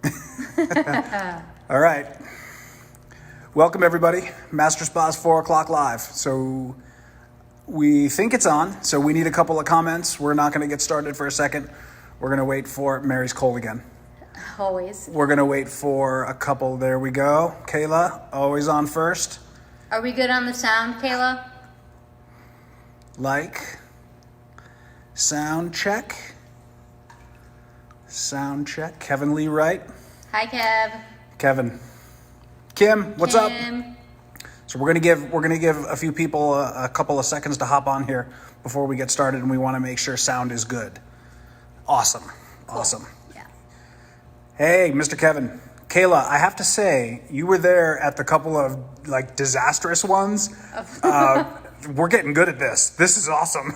All right. Welcome, everybody. Master Spa's 4 o'clock live. So we think it's on, so we need a couple of comments. We're not going to get started for a second. We're going to wait for Mary's cold again. Always. We're going to wait for a couple. There we go. Kayla, always on first. Are we good on the sound, Kayla? Like. Sound check. Sound check. Kevin Lee Wright. Hi, Kev. Kevin. Kim, what's up? Kim. So we're gonna give a few people a couple of seconds to hop on here before we get started, and we want to make sure sound is good. Awesome. Cool. Awesome. Yeah. Hey, Mr. Kevin. Kayla, I have to say, you were there at the couple of like disastrous ones. We're getting good at this. This is awesome.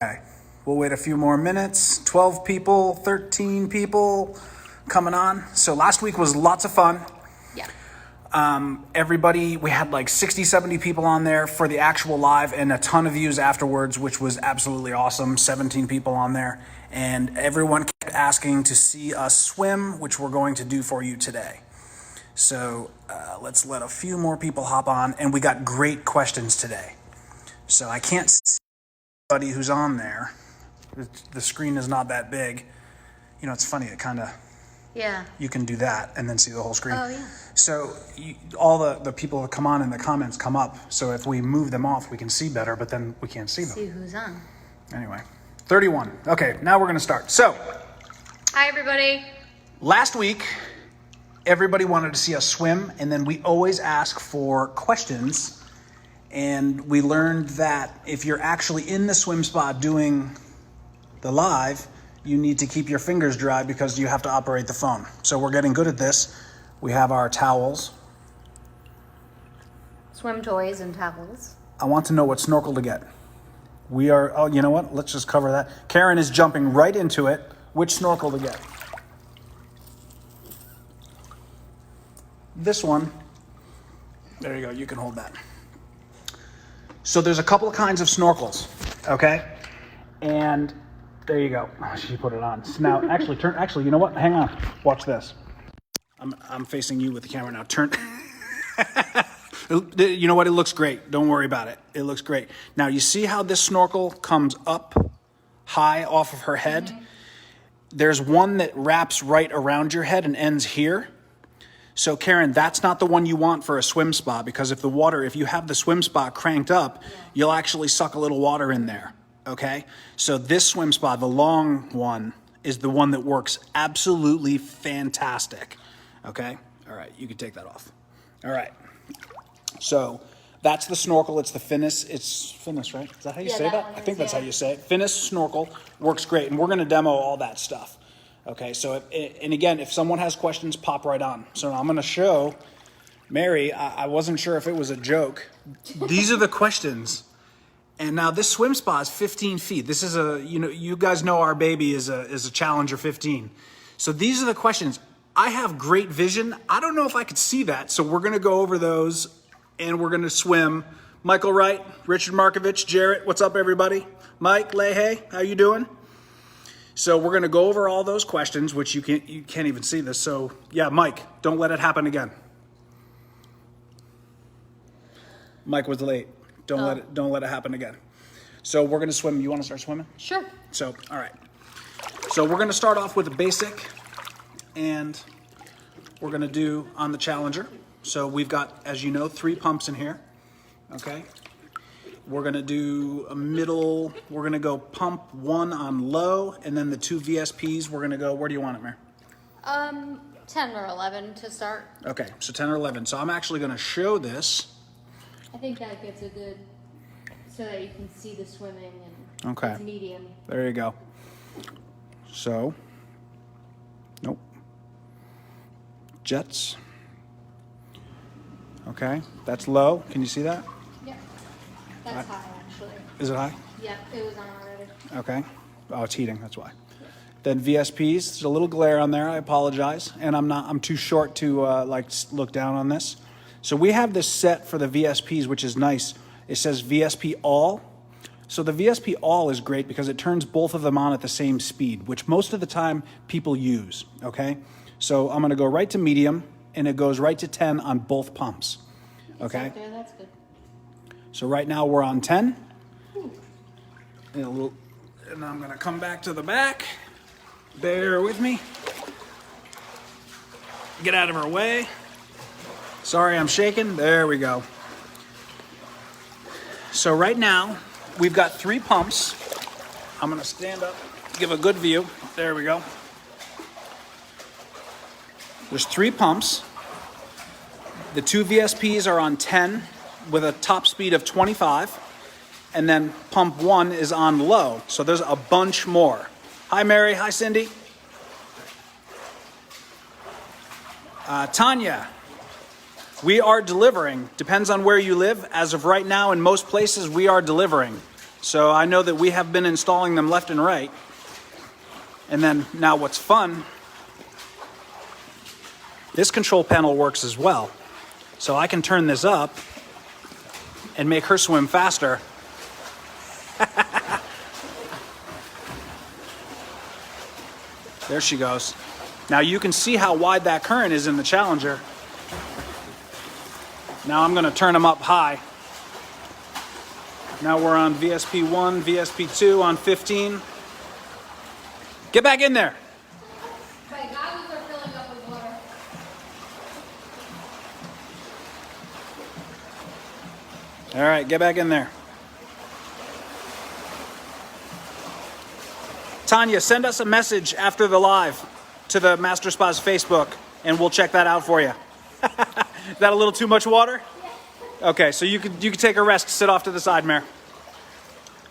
Okay. We'll wait a few more minutes. 12 people, 13 people coming on. So last week was lots of fun. Yeah. Everybody, we had like 60, 70 people on there for the actual live and a ton of views afterwards, which was absolutely awesome. 17 people on there. And everyone kept asking to see us swim, which we're going to do for you today. So let's let a few more people hop on. And we got great questions today. So I can't see anybody who's on there. The screen is not that big. You know, it's funny. It kind of... Yeah. You can do that and then see the whole screen. Oh, yeah. So all the people that come on in the comments come up. So if we move them off, we can see better, but then we can't see them. See who's on. Anyway, 31. Okay, now we're going to start. So, Hi, everybody. last week, everybody wanted to see us swim, and then we always ask for questions. And we learned that if you're actually in the swim spa doing the live, you need to keep your fingers dry because you have to operate the phone. So we're getting good at this. We have our towels. Swim toys and towels. I want to know what snorkel to get. We are, oh, you know what? Let's just cover that. Karen is jumping right into it. Which snorkel to get? This one. There you go. You can hold that. So there's a couple of kinds of snorkels, okay? And there you go. Oh, she put it on. So now, actually, you know what? Hang on. Watch this. I'm facing you with the camera now. Turn. You know what? It looks great. Don't worry about it. It looks great. Now, you see how this snorkel comes up high off of her head? Mm-hmm. There's one that wraps right around your head and ends here. So, Karen, that's not the one you want for a swim spa because if you have the swim spa cranked up, you'll actually suck a little water in there. Okay, so this swim spa, the long one, is the one that works absolutely fantastic. Okay, all right, you can take that off. All right, so that's the snorkel. It's the Finnis. It's Finnis, right? Is that how you say that? I think that's how you say it. Finnis snorkel works great, and we're going to demo all that stuff. Okay, so and again, if someone has questions, pop right on. So I'm going to show Mary. I wasn't sure if it was a joke. These are the questions. And now this swim spa is 15 feet. This is you guys know our baby is a Challenger 15. So these are the questions. I have great vision. I don't know if I could see that. So we're going to go over those and we're going to swim. Michael Wright, Richard Markovich, Jarrett, what's up everybody? Mike Leahy, how you doing? So we're going to go over all those questions, which you can't even see this. So yeah, Mike, don't let it happen again. Mike was late. Don't let it happen again. So we're going to swim. You want to start swimming? Sure. So, all right. So we're going to start off with a basic, and we're going to do on the Challenger. So we've got, as you know, 3 pumps in here. Okay. We're going to do a middle. We're going to go pump 1 on low, and then the 2 VSPs. We're going to go. Where do you want it, Mary? 10 or 11 to start. Okay. So 10 or 11. So I'm actually going to show this. I think that gives a good, so that you can see the swimming and okay. It's medium. There you go. So, nope. Jets. Okay, that's low. Can you see that? Yep. That's high, actually. Is it high? Yep, it was on already. Okay. Oh, it's heating, that's why. Then VSPs, there's a little glare on there. I apologize. And I'm too short to look down on this. So we have this set for the VSPs, which is nice. It says VSP all. So the VSP all is great because it turns both of them on at the same speed, which most of the time people use, okay? So I'm gonna go right to medium, and it goes right to 10 on both pumps, okay? It's up there, that's good. So right now we're on 10. And I'm gonna come back to the back. Bear with me. Get out of our way. Sorry, I'm shaking. There we go. So right now, we've got 3 pumps. I'm gonna stand up, give a good view. There we go. There's 3 pumps. The 2 VSPs are on 10 with a top speed of 25. And then pump 1 is on low. So there's a bunch more. Hi, Mary. Hi, Cindy. Tanya, we are delivering. Depends on where you live. As of right now, in most places, we are delivering. So I know that we have been installing them left and right. And then now what's fun, this control panel works as well. So I can turn this up and make her swim faster. There she goes. Now you can see how wide that current is in the Challenger. Now I'm going to turn them up high. Now we're on VSP 1, VSP 2 on 15. Get back in there. My goggles are filling up with water. All right, get back in there. Tanya, send us a message after the live to the Master Spa's Facebook, and we'll check that out for you. Is that a little too much water? Yeah. Okay, so you could take a rest, sit off to the side, Mare.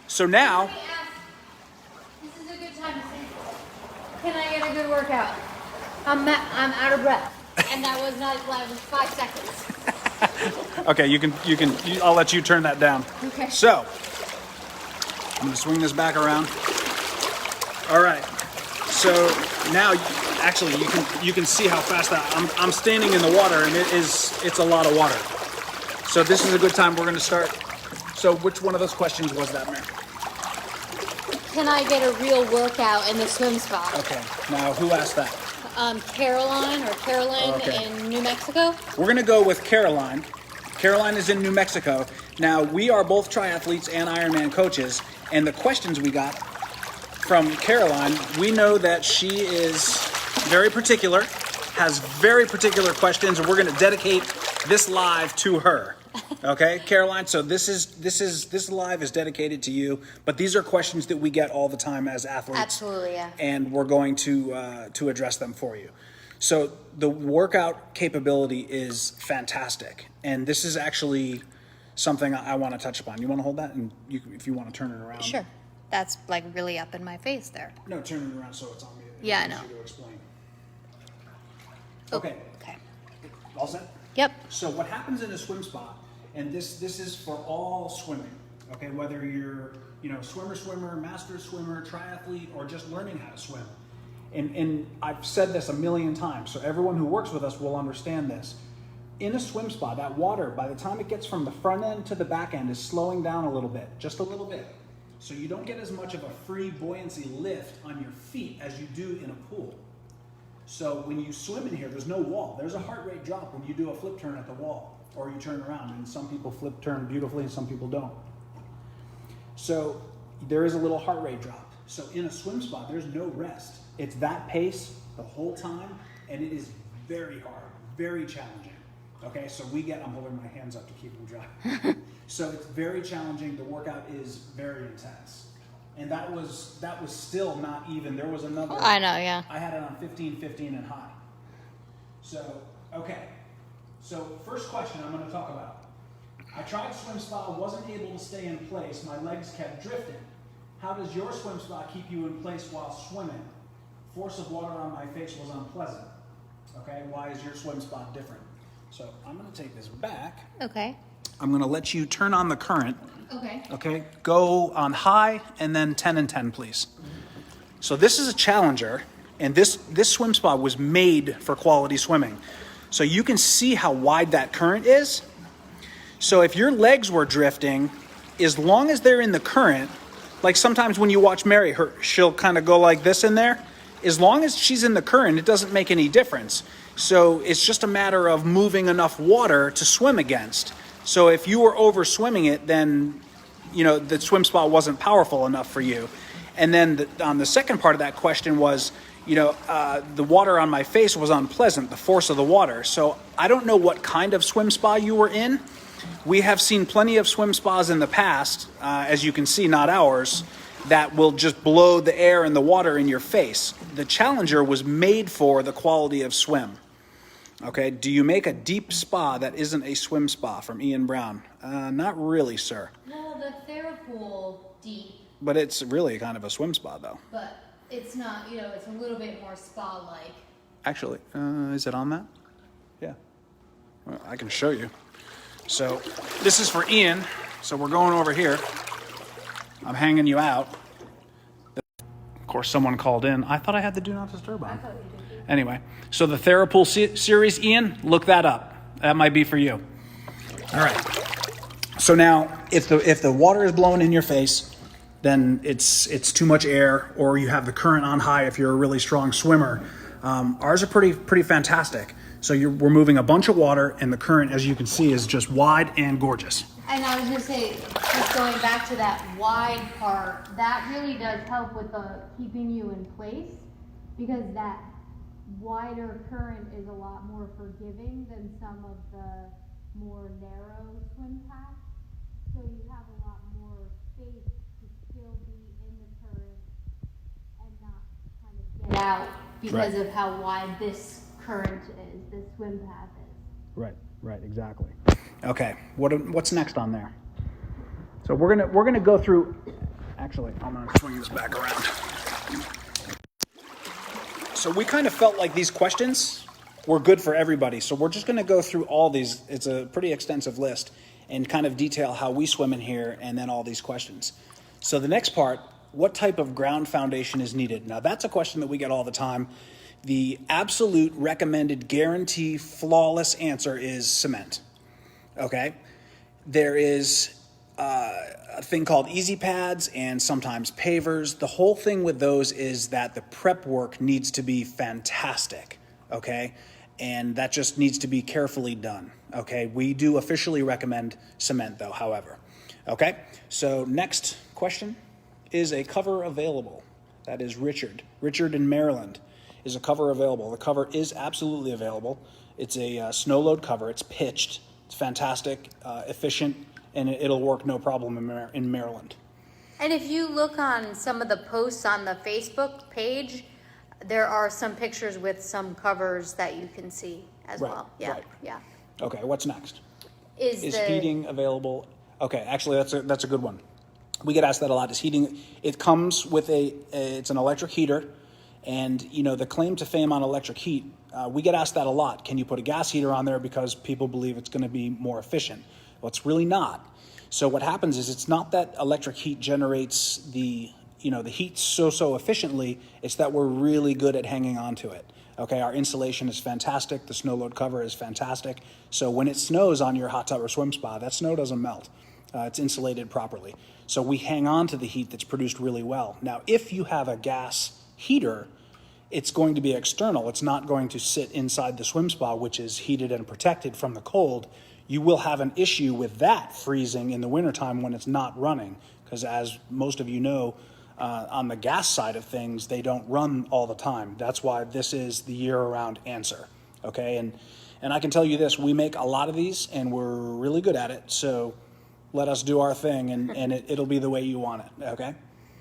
So now, Let me ask, this is a good time to say, can I get a good workout? I'm out of breath, and that was not that was 5 seconds. okay, I'll let you turn that down. Okay. So, I'm gonna swing this back around. All right. So now, actually, you can see how fast I'm standing in the water, and it's a lot of water. So this is a good time. We're going to start. So which one of those questions was that, Mary? Can I get a real workout in the swim spot? Okay. Now, who asked that? Carolyn Okay. in New Mexico. We're going to go with Caroline. Caroline is in New Mexico. Now, we are both triathletes and Ironman coaches, and the questions we got from Caroline, we know that she is very particular, has very particular questions, and we're going to dedicate this live to her. Okay, Caroline. So this live is dedicated to you. But these are questions that we get all the time as athletes. Absolutely, yeah. And we're going to address them for you. So the workout capability is fantastic, and this is actually something I want to touch upon. You want to hold that, and if you want to turn it around. Sure. That's like really up in my face there. No, turn it around so it's on me. Yeah, I know. To explain. Okay. Okay. All set? Yep. So what happens in a swim spot, and this is for all swimming, okay, whether you're swimmer, master swimmer, triathlete, or just learning how to swim. And I've said this a million times, so everyone who works with us will understand this. In a swim spot, that water, by the time it gets from the front end to the back end, is slowing down a little bit, just a little bit. So you don't get as much of a free buoyancy lift on your feet as you do in a pool. So when you swim in here, there's no wall. There's a heart rate drop when you do a flip turn at the wall, or you turn around, and some people flip turn beautifully and some people don't. So there is a little heart rate drop. So in a swim spot, there's no rest. It's that pace the whole time, and it is very hard, very challenging. Okay, so I'm holding my hands up to keep them dry. So it's very challenging. The workout is very intense. And that was still not even. There was another. I know, yeah. I had it on 15, 15, and high. So, okay. So first question I'm going to talk about. I tried swim spa, wasn't able to stay in place. My legs kept drifting. How does your swim spa keep you in place while swimming? Force of water on my face was unpleasant. Okay, why is your swim spa different? So I'm going to take this back. Okay. I'm going to let you turn on the current. Okay. Okay, go on high and then 10 and 10, please. So this is a Challenger, and this swim spa was made for quality swimming. So you can see how wide that current is. So if your legs were drifting, as long as they're in the current, like sometimes when you watch Mary, she'll kind of go like this in there. As long as she's in the current, it doesn't make any difference. So it's just a matter of moving enough water to swim against. So if you were over swimming it, then, you know, the swim spa wasn't powerful enough for you. And then on the second part of that question was, you know, the water on my face was unpleasant, the force of the water. So I don't know what kind of swim spa you were in. We have seen plenty of swim spas in the past, as you can see, not ours, that will just blow the air and the water in your face. The Challenger was made for the quality of swim. Okay, do you make a deep spa that isn't a swim spa? From Ian Brown. Not really, sir. Well, the Therapool deep. But it's really kind of a swim spa, though. But it's not, you know, it's a little bit more spa-like. Actually, is it on that? Yeah. Well, I can show you. So this is for Ian. So we're going over here. I'm hanging you out. Of course, someone called in. I thought I had the do not disturb on. I thought you did. Anyway, so the Therapool series, Ian, look that up. That might be for you. All right. So now, if the water is blowing in your face, then it's too much air, or you have the current on high if you're a really strong swimmer. Ours are pretty fantastic. So we're moving a bunch of water, and the current, as you can see, is just wide and gorgeous. And I was going to say, just going back to that wide part, that really does help with the keeping you in place, because that wider current is a lot more forgiving than some of the more narrow swim paths. So you have a lot more space to still be in the current and not kind of get out because of how wide this current is, this swim path is. Right, exactly. Okay, what's next on there? So we're gonna go through. Actually, I'm gonna swing this back around. So we kind of felt like these questions were good for everybody. So we're just gonna go through all these. It's a pretty extensive list, and kind of detail how we swim in here, and then all these questions. So the next part, what type of ground foundation is needed? Now that's a question that we get all the time. The absolute recommended guarantee flawless answer is cement. Okay? There is a thing called easy pads and sometimes pavers. The whole thing with those is that the prep work needs to be fantastic. Okay? And that just needs to be carefully done. Okay? We do officially recommend cement though, however. Okay? So next question, is a cover available? That is Richard. Richard in Maryland. Is a cover available? The cover is absolutely available. It's a snow load cover. It's pitched. It's fantastic, efficient, and it'll work no problem in Maryland. And if you look on some of the posts on the Facebook page, there are some pictures with some covers that you can see as well. Yeah, right. yeah. Okay, what's next? Is heating available? Okay, actually, that's a good one. We get asked that a lot. Is heating? It comes with it's an electric heater. And, you know, the claim to fame on electric heat, we get asked that a lot. Can you put a gas heater on there because people believe it's going to be more efficient? Well, it's really not. So what happens is it's not that electric heat generates the heat so efficiently. It's that we're really good at hanging on to it. Okay, our insulation is fantastic. The snow load cover is fantastic. So when it snows on your hot tub or swim spa, that snow doesn't melt. It's insulated properly. So we hang on to the heat that's produced really well. Now, if you have a gas heater, it's going to be external. It's not going to sit inside the swim spa, which is heated and protected from the cold. You will have an issue with that freezing in the wintertime when it's not running, because as most of you know, on the gas side of things, they don't run all the time. That's why this is the year-round answer. Okay, and I can tell you this, we make a lot of these and we're really good at it, so let us do our thing and it'll be the way you want it, okay?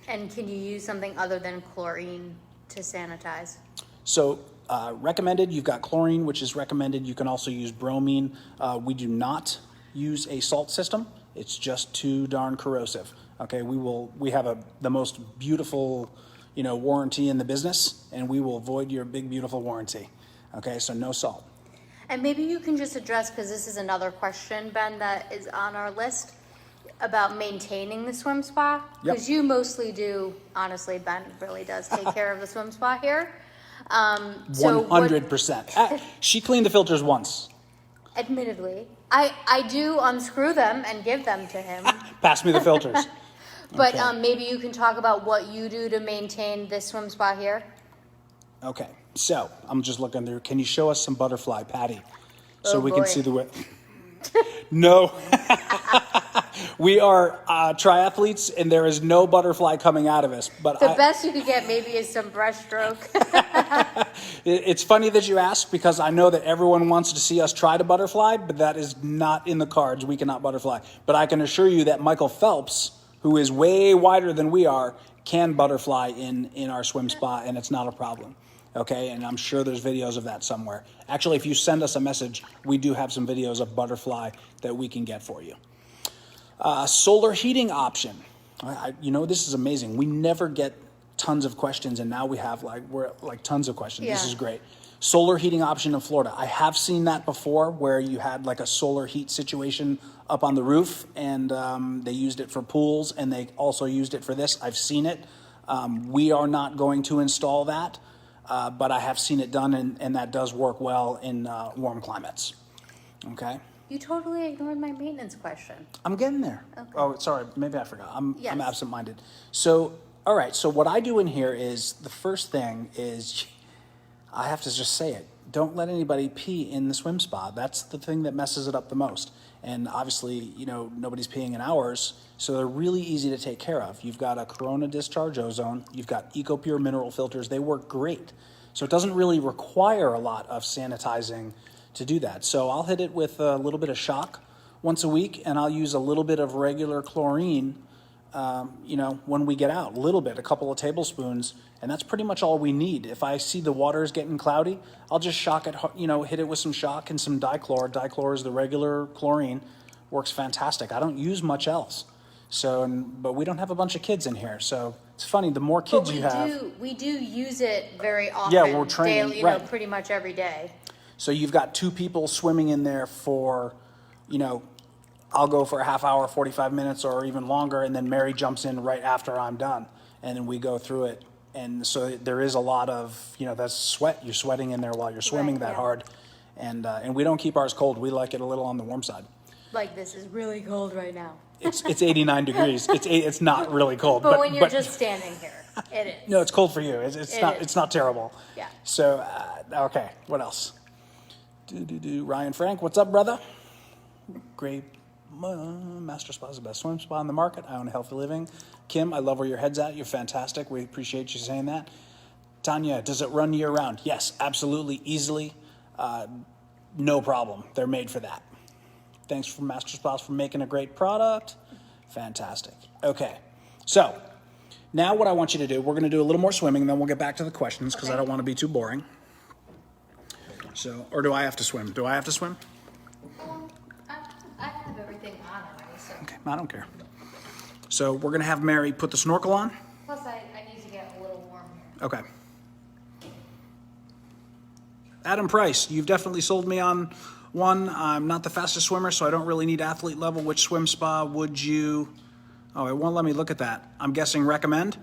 And can you use something other than chlorine to sanitize? So recommended, you've got chlorine, which is recommended. You can also use bromine. We do not use a salt system. It's just too darn corrosive. Okay, we have the most beautiful, warranty in the business, and we will void your big, beautiful warranty. Okay, so no salt. And maybe you can just address, because this is another question, Ben, that is on our list, about maintaining the swim spa. Because you mostly do, honestly, Ben really does take care of the swim spa here. 100%. She cleaned the filters once. Admittedly, I do unscrew them and give them to him. Pass me the filters. But Okay. maybe you can talk about what you do to maintain this swim spa here. Okay, so I'm just looking through. Can you show us some butterfly, Patty, so Oh, we can boy. see the way? No, we are triathletes, and there is no butterfly coming out of us. But The best you could get maybe is some breaststroke. It's funny that you ask, because I know that everyone wants to see us try to butterfly, but that is not in the cards. We cannot butterfly. But I can assure you that Michael Phelps, who is way wider than we are, can butterfly in our swim spa, and it's not a problem. Okay, and I'm sure there's videos of that somewhere. Actually, if you send us a message, we do have some videos of butterfly that we can get for you. Solar heating option. This is amazing. We never get tons of questions, and now we have tons of questions. This Yeah. is great. Solar heating option in Florida. I have seen that before, where you had like a solar heat situation up on the roof, and they used it for pools, and they also used it for this. I've seen it. We are not going to install that. But I have seen it done, and that does work well in warm climates. Okay? You totally ignored my maintenance question. I'm getting there. Okay. Oh, sorry. Maybe I forgot. I'm Yes. absent-minded. So, all right. So what I do in here is, the first thing is, I have to just say it. Don't let anybody pee in the swim spa. That's the thing that messes it up the most. And obviously, nobody's peeing in ours, so they're really easy to take care of. You've got a Corona discharge ozone. You've got EcoPure mineral filters. They work great. So it doesn't really require a lot of sanitizing to do that. So I'll hit it with a little bit of shock once a week, and I'll use a little bit of regular chlorine, when we get out. A little bit, a couple of tablespoons, and that's pretty much all we need. If I see the water is getting cloudy, I'll just shock it, hit it with some shock and some dichlor. Dichlor is the regular chlorine. Works fantastic. I don't use much else. But we don't have a bunch of kids in here, so it's funny. The more kids you have, We do use it very often. Yeah, we're training, daily, right. pretty much every day. so you've got two people swimming in there for, I'll go for a half hour, 45 minutes, or even longer, and then Mary jumps in right after I'm done, and then we go through it. And so there is a lot of, that's sweat. You're sweating in there while you're swimming Right, that yeah. hard, and we don't keep ours cold. We like it a little on the warm side. Like, this is really cold right now. It's 89 degrees. It's not really cold, But when you're just standing here, it is. no, it's cold for you. It's It not. is. It's not terrible. Yeah. So okay, what else? Ryan Frank, what's up, brother? Great. Master Spa is the best swim spa in the market. I own Healthy Living. Kim, I love where your head's at. You're fantastic. We appreciate you saying that. Tanya, does it run year round? Yes, absolutely, easily. No problem. They're made for that. Thanks for Master Spas for making a great product. Fantastic. Okay, so now what I want you to do, we're going to do a little more swimming, and then we'll get back to the questions, because I don't want to be too boring. So, or do I have to swim? Do I have to swim? I have everything on already, so. Okay, I don't care. So we're going to have Mary put the snorkel on. Plus, I need to get a little warm here. Okay. Adam Price, you've definitely sold me on one. I'm not the fastest swimmer, so I don't really need athlete level. Which swim spa would you... Oh, it won't let me look at that. I'm guessing recommend.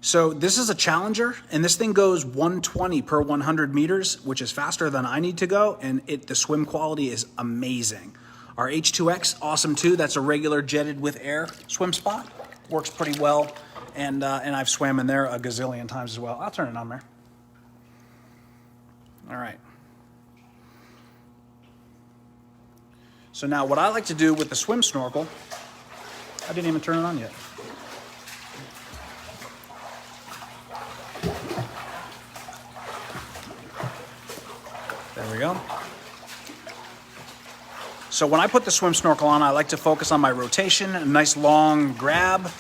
So this is a Challenger, and this thing goes 120 per 100 meters, which is faster than I need to go, and the swim quality is amazing. Our H2X, awesome too. That's a regular jetted with air swim spa. Works pretty well, and I've swam in there a gazillion times as well. I'll turn it on there. All right. So now what I like to do with the swim snorkel, I didn't even turn it on yet. There we go. So when I put the swim snorkel on, I like to focus on my rotation, a nice long grab.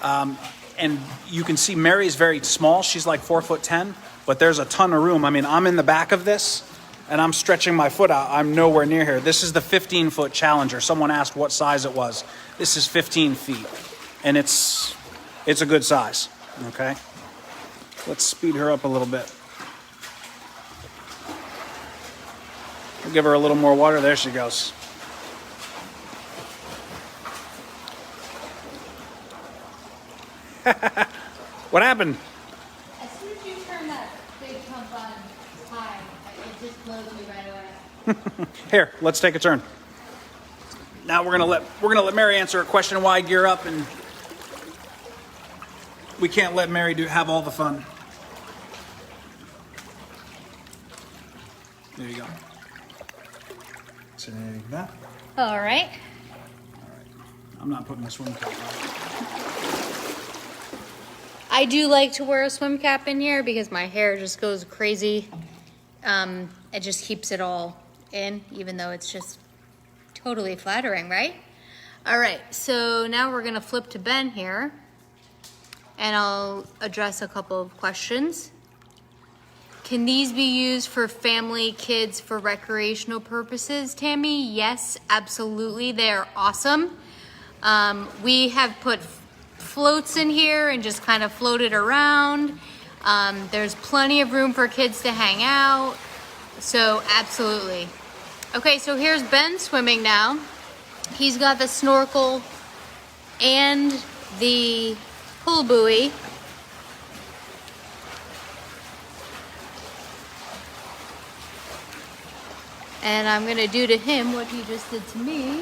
And you can see Mary's very small. She's like 4'10", but there's a ton of room. I mean, I'm in the back of this, and I'm stretching my foot out. I'm nowhere near here. This is the 15-foot Challenger. Someone asked what size it was. This is 15 feet, and it's a good size, okay? Let's speed her up a little bit. We'll give her a little more water. There she goes. What happened? As soon as you turn that big pump on high, it just blows me right away. Here, let's take a turn. Now we're gonna let Mary answer a question why gear up, and we can't let Mary have all the fun. There you go. So that. All right. I'm not putting the swim cap on. I do like to wear a swim cap in here because my hair just goes crazy. It just keeps it all in, even though it's just totally flattering, right? All right, so now we're gonna flip to Ben here, and I'll address a couple of questions. Can these be used for family, kids, for recreational purposes, Tammy? Yes, absolutely, they're awesome. We have put floats in here and just kind of floated around. There's plenty of room for kids to hang out, so absolutely. Okay, so here's Ben swimming now. He's got the snorkel and the pull buoy. And I'm gonna do to him what he just did to me.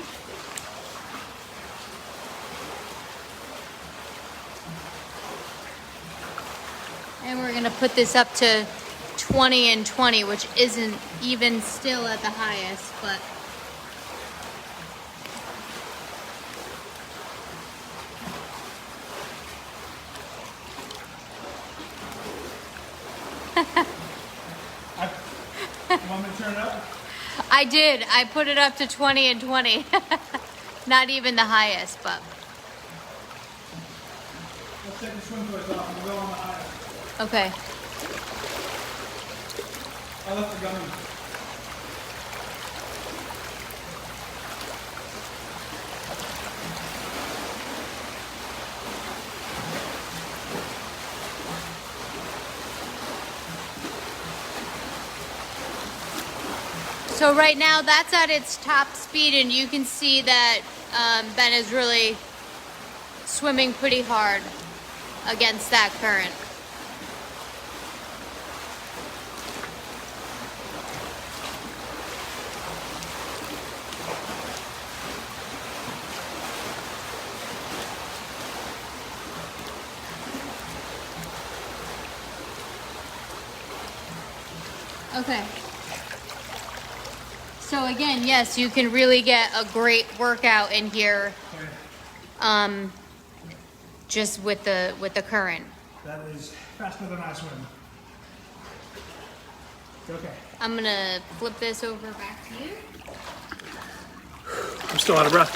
And we're gonna put this up to 20 and 20, which isn't even still at the highest, but You want me to turn it up? I did. I put it up to 20 and 20. Not even the highest, but Let's take the swim toys off and we'll go on the highest. okay. I left the gummy. So right now that's at its top speed, and you can see that Ben is really swimming pretty hard against that current. Okay. So again, yes, you can really get a great workout in here, just with the current. That is faster than I swim. Okay. I'm gonna flip this over back to you. I'm still out of breath.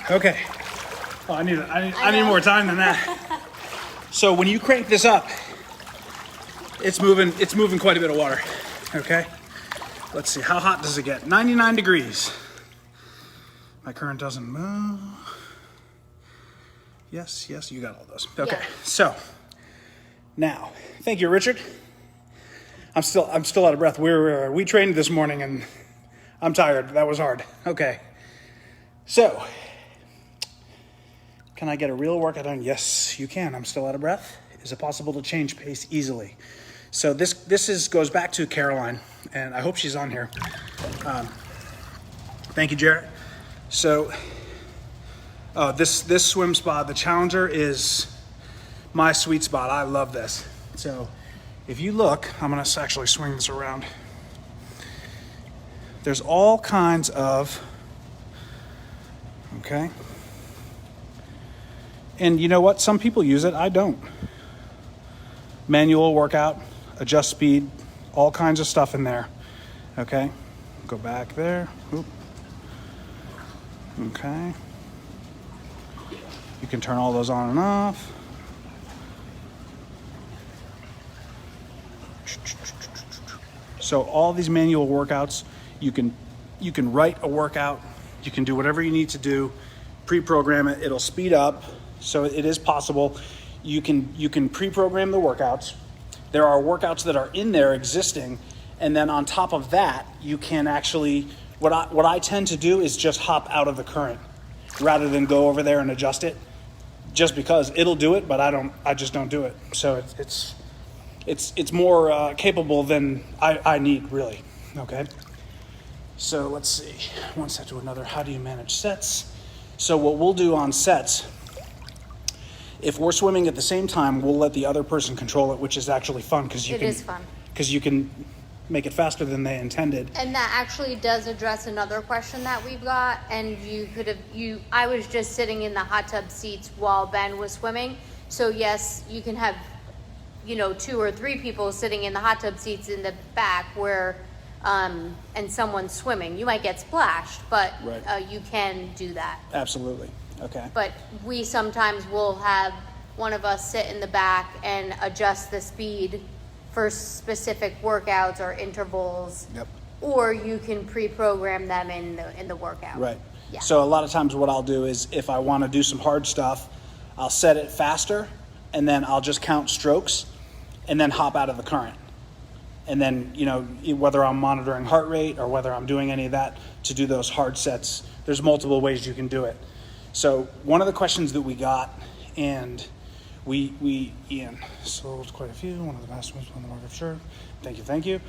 Okay. Oh, I need more time than that. So when you crank this up, it's moving quite a bit of water. Okay. Let's see, how hot does it get? 99 degrees. My current doesn't move. Yes, you got all those. Okay, Yeah. So now, thank you, Richard. I'm still out of breath. We trained this morning and I'm tired. That was hard. Okay, so can I get a real workout on? Yes, you can. I'm still out of breath. Is it possible to change pace easily? So this goes back to Caroline, and I hope she's on here. Thank you, Jarrett. So this swim spot, the Challenger, is my sweet spot. I love this. So if you look, I'm gonna actually swing this around. There's all kinds of, okay. And you know what? Some people use it, I don't. Manual workout, adjust speed, all kinds of stuff in there. Okay, go back there. Oop. Okay. You can turn all those on and off. So all these manual workouts, you can write a workout, you can do whatever you need to do, pre-program it, it'll speed up. So it is possible. You can pre-program the workouts. There are workouts that are in there existing, and then on top of that, you can actually, what I tend to do is just hop out of the current rather than go over there and adjust it, just because it'll do it, but I just don't do it. So it's more capable than I need, really. Okay. So let's see, one set to another. How do you manage sets? So what we'll do on sets, if we're swimming at the same time, we'll let the other person control it, which is actually fun because It is fun. Because you can make it faster than they intended. And that actually does address another question that we've got. And I was just sitting in the hot tub seats while Ben was swimming. So yes, you can have, 2 or 3 people sitting in the hot tub seats in the back where, and someone's swimming. You might get splashed, but Right. you can do that. Absolutely. Okay. But we sometimes will have one of us sit in the back and adjust the speed for specific workouts or intervals. Yep. Or you can pre-program them in the workout. Right. Yeah. So a lot of times what I'll do is if I want to do some hard stuff, I'll set it faster and then I'll just count strokes and then hop out of the current. And then, whether I'm monitoring heart rate or whether I'm doing any of that to do those hard sets, there's multiple ways you can do it. So one of the questions that we got, and Ian sold quite a few, one of the best ones on the market for sure. Thank you.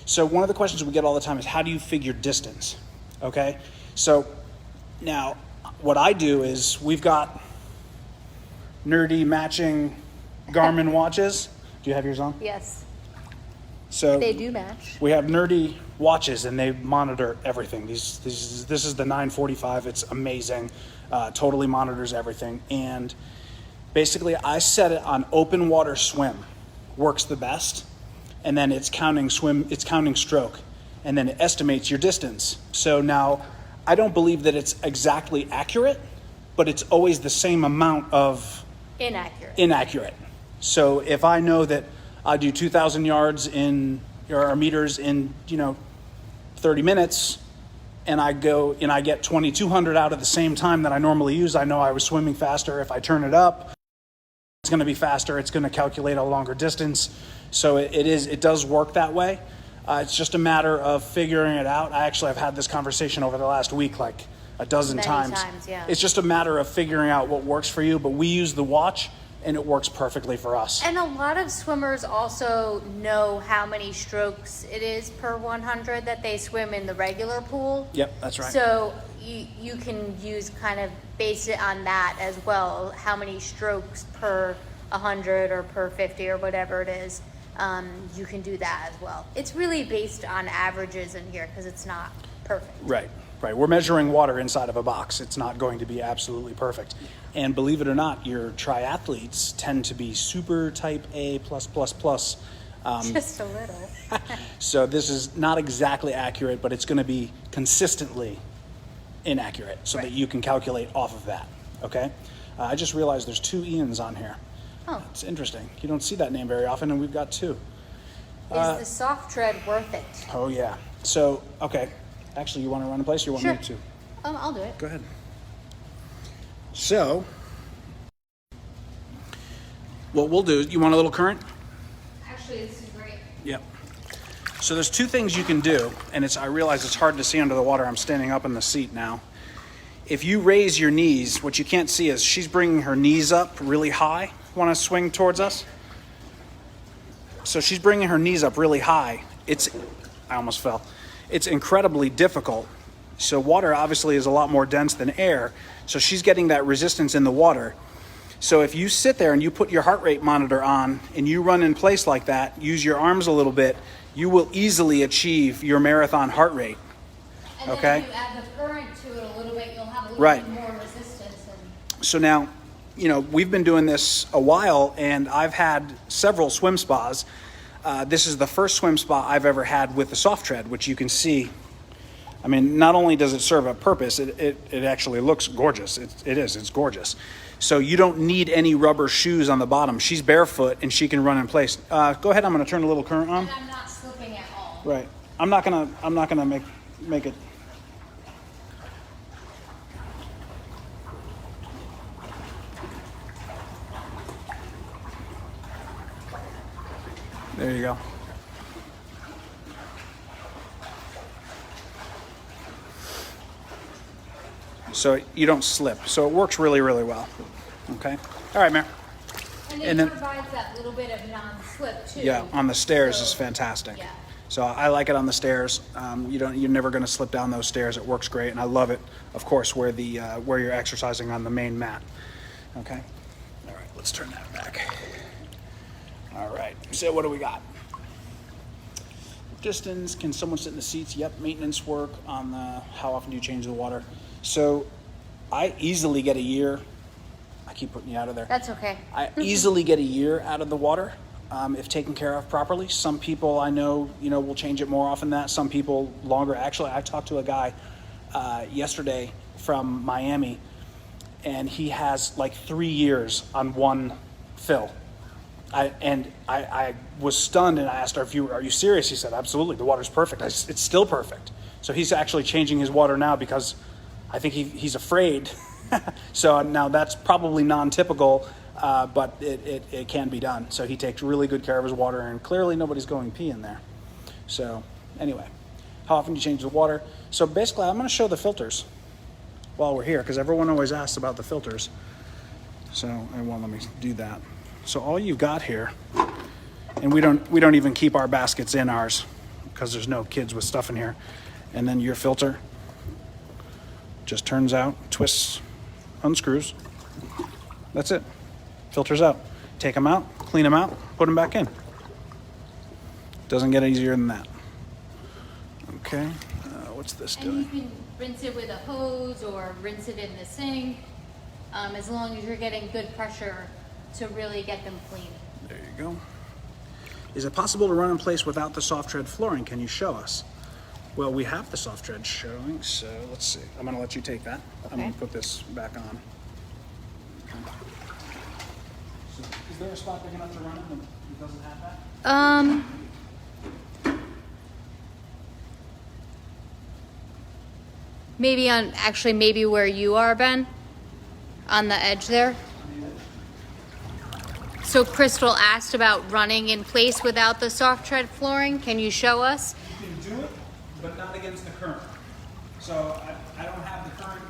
So one of the questions we get all the time is how do you figure distance? Okay, so now what I do is we've got nerdy matching Garmin watches. Do you have yours on? Yes. So They do match. we have nerdy watches and they monitor everything. This is the 945. It's amazing. Totally monitors everything. And basically I set it on open water swim. Works the best. And then it's counting stroke. And then it estimates your distance. So now I don't believe that it's exactly accurate, but it's always the same amount of inaccurate. So if I know that I do 2,000 yards or meters in 30 minutes, and I get 2,200 out at the same time that I normally use, I know I was swimming faster. If I turn it up, it's going to be faster. It's going to calculate a longer distance. So it does work that way. It's just a matter of figuring it out. I actually have had this conversation over the last week like a dozen Many times. yeah. It's just a matter of figuring out what works for you. But we use the watch, and it works perfectly for us. And a lot of swimmers also know how many strokes it is per 100 that they swim in the regular pool. Yep, that's right. So you can base it on that as well. How many strokes per 100 or per 50 or whatever it is. You can do that as well. It's really based on averages in here because it's not perfect. Right. We're measuring water inside of a box. It's not going to be absolutely perfect. And believe it or not, your triathletes tend to be super type A+++. Just a little. So this is not exactly accurate, but it's going to be consistently inaccurate so that you can calculate off of that. Okay? I just realized there's 2 Ians on here. Oh. It's interesting. You don't see that name very often, and we've got 2. Is the soft tread worth it? Oh, yeah. So, okay. Actually, you want to run in place or you want me to? I'll do it. Go ahead. So, what we'll do, you want a little current? Actually, this is great. Yep. So there's 2 things you can do, and I realize it's hard to see under the water. I'm standing up in the seat now. If you raise your knees, what you can't see is she's bringing her knees up really high. Want to swing towards us? So she's bringing her knees up really high. I almost fell. It's incredibly difficult. So water obviously is a lot more dense than air. So she's getting that resistance in the water. So if you sit there and you put your heart rate monitor on and you run in place like that, use your arms a little bit, you will easily achieve your marathon heart rate. And Okay? then if you add the current to it a little bit, you'll have a little bit more resistance. So now, we've been doing this a while, and I've had several swim spas. This is the first swim spa I've ever had with the soft tread, which you can see. I mean, not only does it serve a purpose, it actually looks gorgeous. It's gorgeous. So you don't need any rubber shoes on the bottom. She's barefoot and she can run in place. Go ahead. I'm going to turn a little current on. And I'm not slipping at all. Right. I'm not gonna make it. There you go. So you don't slip. So it works really, really well. Okay. All right, Mare. And And it then- provides that little bit of non-slip too. Yeah, on the stairs So- is fantastic. Yeah. So I like it on the stairs. You're never going to slip down those stairs. It works great, and I love it, of course, where you're exercising on the main mat. Okay. All right, let's turn that back. All right. So what do we got? Distance. Can someone sit in the seats? Yep. Maintenance work on the. How often do you change the water? So I easily get a year. I keep putting you out of there. That's okay. I easily get a year out of the water if taken care of properly. Some people I know, will change it more often than that. Some people longer. Actually, I talked to a guy yesterday from Miami, and he has like 3 years on one fill. I was stunned, and I asked, "Are you serious?" He said, "Absolutely. The water's perfect. It's still perfect." So he's actually changing his water now because I think he's afraid. So now that's probably non-typical, but it can be done. So he takes really good care of his water, and clearly nobody's going pee in there. So anyway, how often do you change the water? So basically, I'm going to show the filters while we're here because everyone always asks about the filters. So I won't let me do that. So all you've got here, and we don't even keep our baskets in ours because there's no kids with stuff in here. And then your filter just turns out, twists, unscrews. That's it. Filters out. Take them out, clean them out, put them back in. Doesn't get easier than that. Okay, what's this And you doing? can rinse it with a hose or rinse it in the sink, as long as you're getting good pressure to really get them clean. There you go. Is it possible to run in place without the soft tread flooring? Can you show us? Well, we have the soft tread showing, so let's see. I'm going to let you take that. I'm going Okay. to put this back on. Okay. So, is there a spot big enough to run in that doesn't have that? Maybe where you are, Ben, on the edge there. So Crystal asked about running in place without the soft tread flooring. Can you show us? You can do it, but not against the current. So I don't have the current.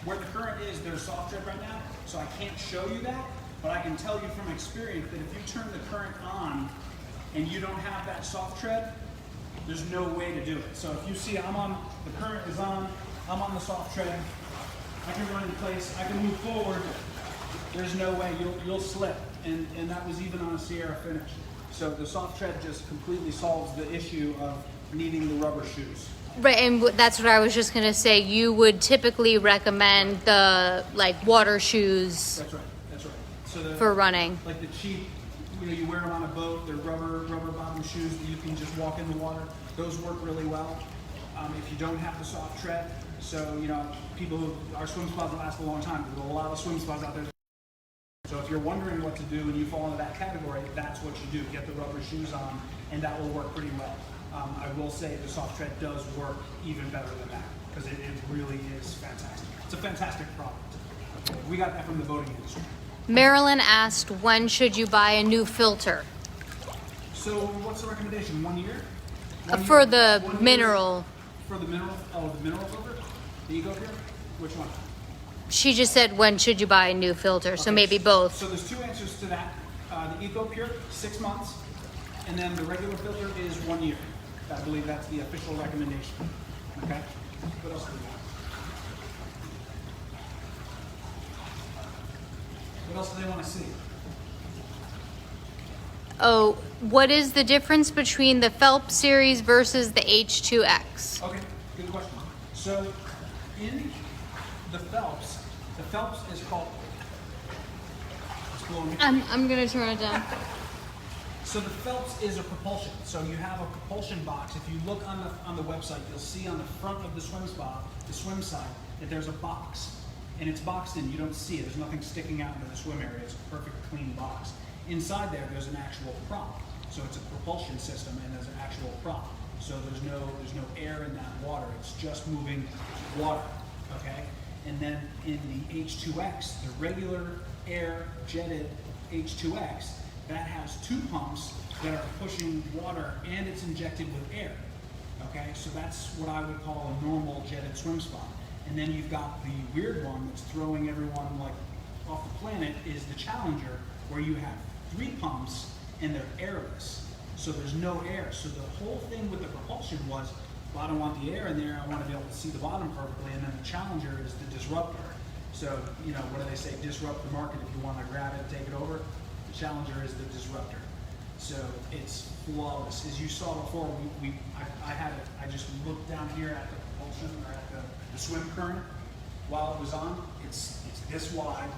Where the current is, there's soft tread right now, so I can't show you that, but I can tell you from experience that if you turn the current on and you don't have that soft tread, there's no way to do it. So if you see the current is on, I'm on the soft tread, I can run in place, I can move forward, there's no way, you'll slip. And that was even on a Sierra finish. So the soft tread just completely solves the issue of needing the rubber shoes. Right, and that's what I was just gonna say. You would typically recommend the water shoes That's right. So for running. like the cheap, you wear them on a boat. They're rubber bottom shoes that you can just walk in the water. Those work really well. If you don't have the soft tread, so our swim spas last a long time. There's a lot of swim spas out there. So if you're wondering what to do and you fall into that category, that's what you do. Get the rubber shoes on, and that will work pretty well. I will say the soft tread does work even better than that because it really is fantastic. It's a fantastic product. We got that from the boating industry. Marilyn asked, when should you buy a new filter? So what's the recommendation? 1 year? For the 1 year? mineral. For the mineral? Oh, the mineral filter? The Eco Pure? Which one? She just said, when should you buy a new filter? So Okay, maybe both. So there's two answers to that. The Eco Pure, 6 months, and then the regular filter is 1 year. I believe that's the official recommendation. Okay? What else do we got? What else do they want to see? Oh, what is the difference between the Phelps series versus the H2X? Okay, good question. So in the Phelps is called. It's blowing me. I'm gonna turn it down. So the Phelps is a propulsion. So you have a propulsion box. If you look on the website, you'll see on the front of the swim spa, the swim side, that there's a box. And it's boxed in. You don't see it. There's nothing sticking out into the swim area. It's a perfect clean box. Inside there's an actual prop. So it's a propulsion system and there's an actual prop. So there's no air in that water. It's just moving water. Okay? And then in the H2X, the regular air jetted H2X, that has two pumps that are pushing water and it's injected with air. Okay, so that's what I would call a normal jetted swim spa. And then you've got the weird one that's throwing everyone off the planet is the Challenger, where you have 3 pumps and they're airless. So there's no air. So the whole thing with the propulsion was, well, I don't want the air in there. I want to be able to see the bottom perfectly. And then the Challenger is the disruptor. So, you know, what do they say? Disrupt the market. If you want to grab it and take it over, the Challenger is the disruptor. So it's flawless. As you saw before, I had it. I just looked down here at the propulsion or at the swim current while it was on. It's this wide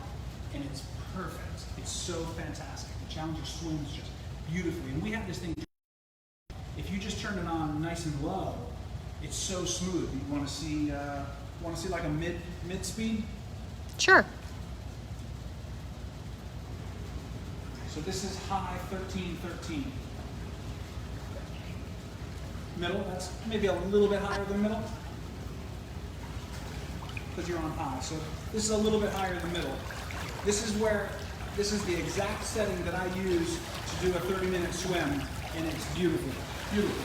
and it's perfect. It's so fantastic. The Challenger swims just beautifully. And we have this thing. If you just turn it on nice and low, it's so smooth. You want to see like a mid speed? Sure. So this is high 13. Middle, that's maybe a little bit higher than middle. Because you're on high. So this is a little bit higher than middle. This is the exact setting that I use to do a 30-minute swim, and it's beautiful. Beautiful.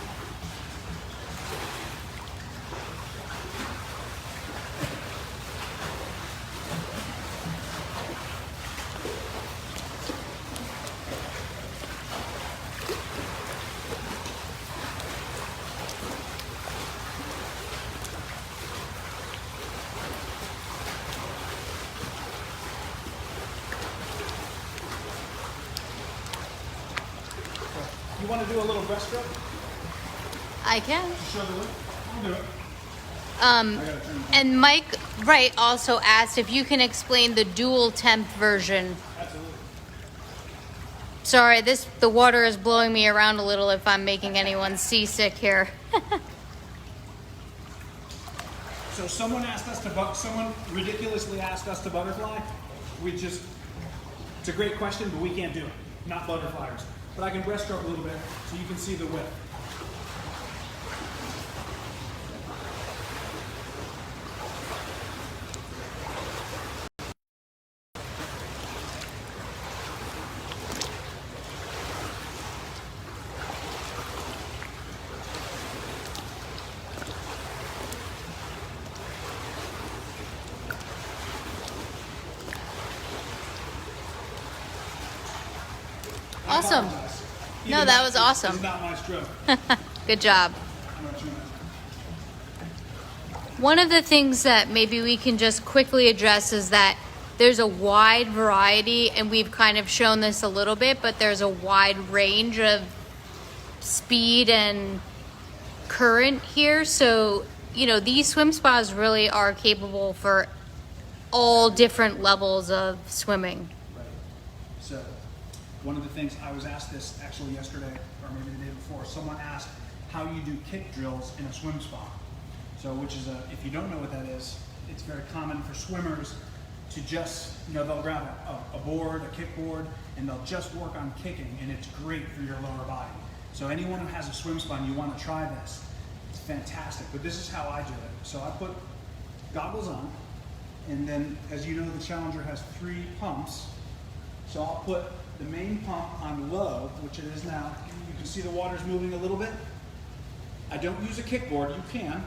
You want to do a little breaststroke? I can. Show the way? I'll do it. And Mike Wright also asked if you can explain the dual temp version. Absolutely. Sorry, the water is blowing me around a little if I'm making anyone seasick here. So someone ridiculously asked us to butterfly. It's a great question, but we can't do it. Not butterflyers. But I can breaststroke a little bit so you can see the width. Awesome. No, that was awesome. It's not my stroke. Good job. One of the things that maybe we can just quickly address is that there's a wide variety, and we've kind of shown this a little bit, but there's a wide range of speed and current here. So, you know, these swim spas really are capable for all different levels of swimming. Right. So, one of the things I was asked this actually yesterday, or maybe the day before, someone asked how you do kick drills in a swim spa. So, which is if you don't know what that is, it's very common for swimmers to just, you know, they'll grab a board, a kick board, and they'll just work on kicking, and it's great for your lower body. So anyone who has a swim spa and you want to try this, it's fantastic. But this is how I do it. So I put goggles on, and then, as you know, the Challenger has 3 pumps. So I'll put the main pump on low, which it is now. You can see the water's moving a little bit. I don't use a kickboard, you can.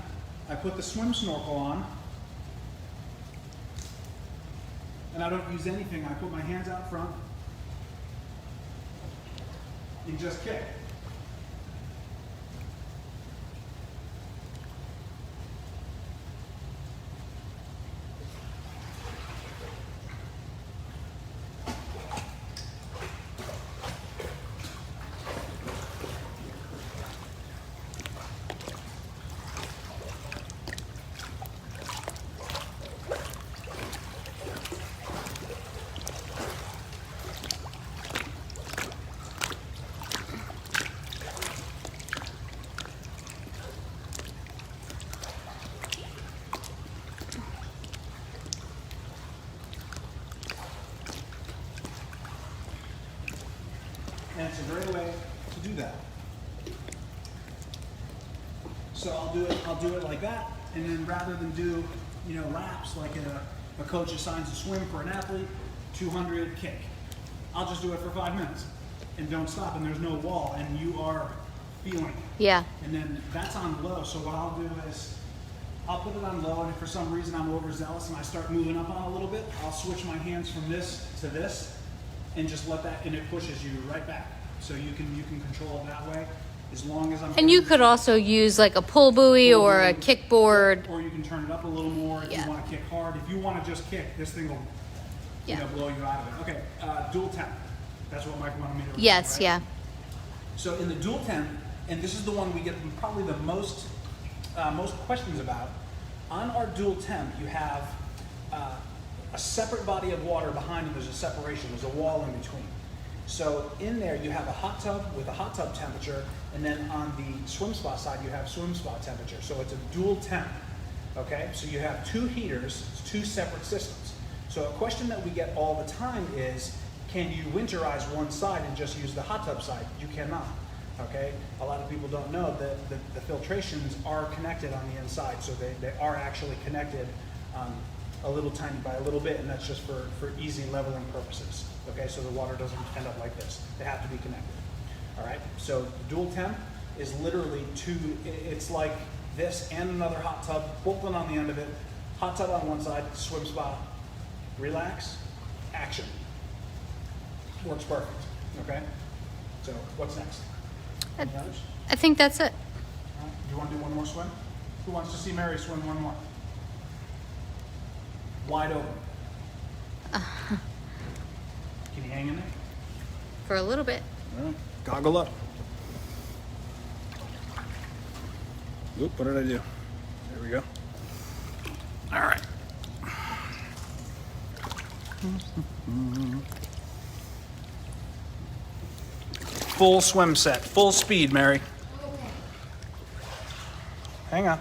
I put the swim snorkel on, and I don't use anything. I put my hands out front and just kick. And it's a great way to do that. So I'll do it like that, and then rather than do, you know, laps like a coach assigns a swim for an athlete, 200 kick. I'll just do it for 5 minutes and don't stop, and there's no wall, and you are feeling it. Yeah. And then that's on low. So what I'll do is I'll put it on low, and if for some reason I'm overzealous and I start moving up on a little bit, I'll switch my hands from this to this, and just let that, and it pushes you right back. So you can control it that way, as long as I'm. And you could also use like a pull buoy or a kickboard. Or you can turn it up a little more if you want to kick hard. If you want to just kick, this thing will, blow you out of it. Okay, dual temp. That's what Mike wanted me to. Yes, right? yeah. So in the dual temp, and this is the one we get probably the most questions about. On our dual temp, you have a separate body of water behind you. There's a separation. There's a wall in between. So in there, you have a hot tub with a hot tub temperature, and then on the swim spa side, you have swim spa temperature. So it's a dual temp. Okay, so you have two heaters, two separate systems. So a question that we get all the time is, can you winterize one side and just use the hot tub side? You cannot. Okay, a lot of people don't know that the filtrations are connected on the inside, so they are actually connected a little tiny by a little bit, and that's just for easy leveling purposes. Okay, so the water doesn't end up like this. They have to be connected. All right, so the dual temp is literally it's like this and another hot tub, both on the end of it. Hot tub on one side, swim spa, relax, action. Works perfect. Okay, so what's next? Any others? I think that's it. All right. Do you want to do one more swim? Who wants to see Mary swim one more? Wide open. Can you hang in there? For a little bit. All right. Goggle up. Oop, what did I do? There we go. All right. Full swim set, full speed, Mary. Okay. Hang on.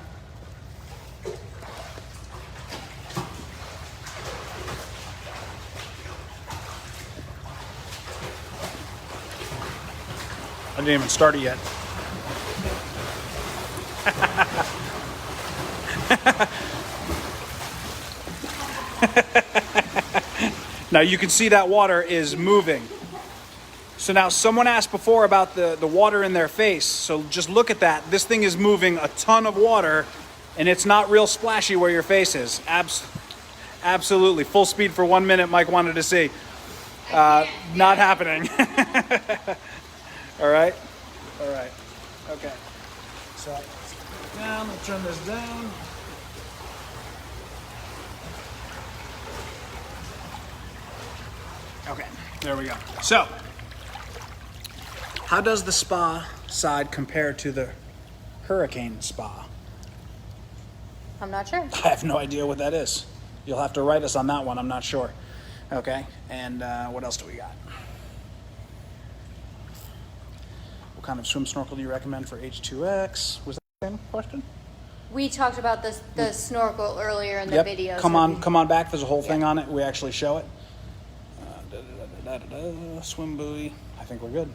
I didn't even start it yet. Now you can see that water is moving. So now someone asked before about the water in their face. So just look at that. This thing is moving a ton of water, and it's not real splashy where your face is. Absolutely. Full speed for 1 minute, Mike wanted to see. Not happening. All right. Okay. So now I'm going to turn this down. Okay, there we go. So, how does the spa side compare to the hurricane spa? I'm not sure. I have no idea what that is. You'll have to write us on that one. I'm not sure. Okay, and what else do we got? What kind of swim snorkel do you recommend for H2X? Was that the same question? We talked about the snorkel earlier in the video. Come on back. There's a whole thing on it. We actually show it. Swim buoy. I think we're good.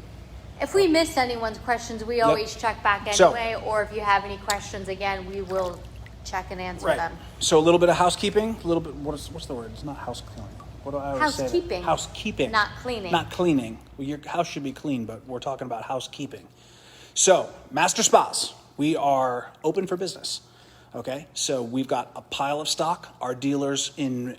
If we missed anyone's questions, we always check back anyway. Or if you have any questions, again, we will check and answer them. So a little bit of housekeeping. A little bit. What's the word? It's not house cleaning. What do I always say? Housekeeping. Housekeeping. Not cleaning. Not cleaning. Well, your house should be clean, but we're talking about housekeeping. So, Master Spas, we are open for business. Okay, so we've got a pile of stock. Our dealers in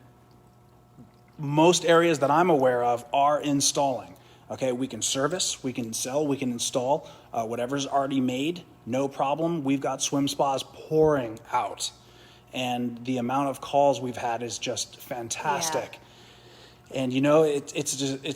most areas that I'm aware of are installing. Okay, we can service, we can sell, we can install whatever's already made, no problem. We've got swim spas pouring out, and the amount of calls we've had is just fantastic. Yeah. And you know, it's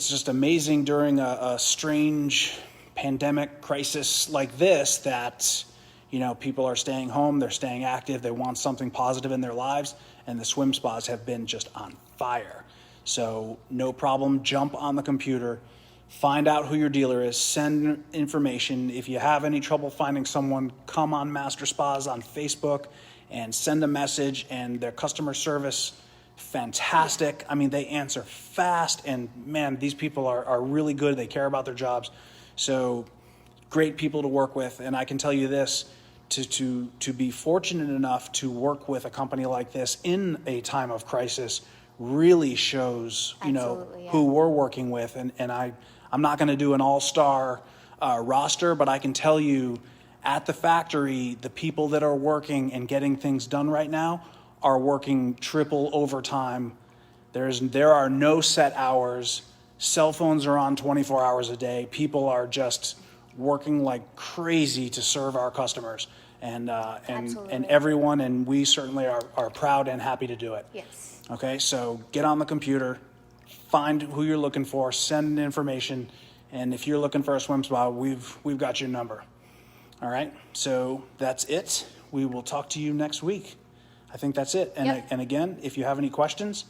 just amazing during a strange pandemic crisis like this that, you know, people are staying home, they're staying active, they want something positive in their lives, and the swim spas have been just on fire. So no problem, jump on the computer, find out who your dealer is, send information. If you have any trouble finding someone, come on Master Spas on Facebook and send a message, and their customer service, fantastic. I mean, they answer fast, and man, these people are really good. They care about their jobs. So great people to work with. And I can tell you this, to be fortunate enough to work with a company like this in a time of crisis really shows, you know, who we're working with. And I'm not going to do an all-star roster, but I can tell you at the factory, the people that are working and getting things done right now are working triple overtime. There are no set hours. Cell phones are on 24 hours a day. People are just working like crazy to serve our customers, and Absolutely. everyone, and we certainly are proud and happy to do it. Yes. Okay, so get on the computer, find who you're looking for, send information, and if you're looking for a swim spa, we've got your number. All right, so that's it. We will talk to you next week. I think that's it. And Yep. and again, if you have any questions,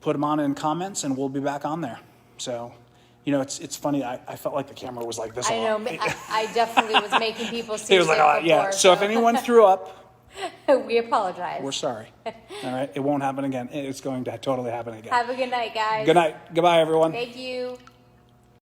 put them on in comments, and we'll be back on there. So, you know, it's funny. I felt like the camera was like this. I a know. lot. I definitely was making people see It was like, it yeah. before, So if anyone threw up, we apologize. we're sorry. All right, it won't happen again. It's going to totally happen again. Have a good night, guys. Good night. Goodbye, everyone. Thank you.